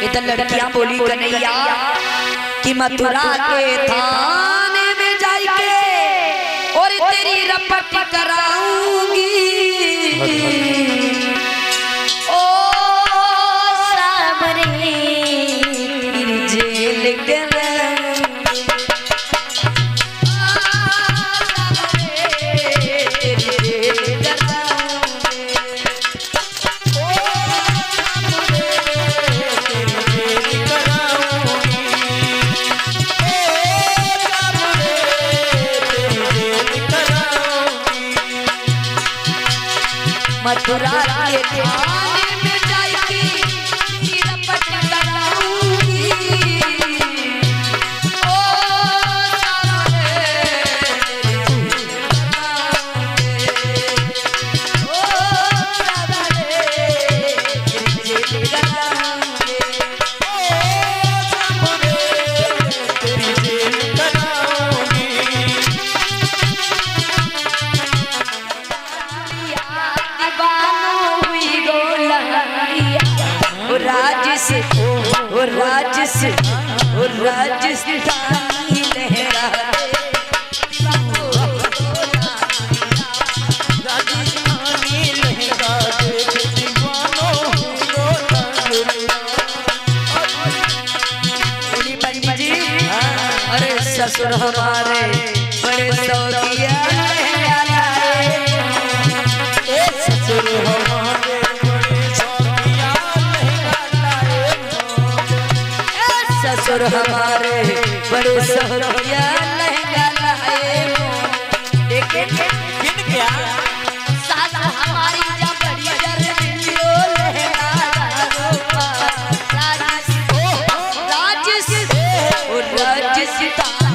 इधर लड़कियां बोली कन्हैया कि मथुरा के थाने में जाके और तेरी रपट कराऊंगी। ओ सामने जेल मथुरा के थाने में जाएगी रपट कराऊंगी। ओ राजस्थानी लहरा राजस्थानी लहरा पंडित जी। अरे ससुर हमारे बड़े सौदिया ससुर हमारे ससुर हमारे बड़े सौदिया लहंगा लाए। लेकिन क्या सास हमारी जब बड़ी जरबियो लहंगा राजस्थान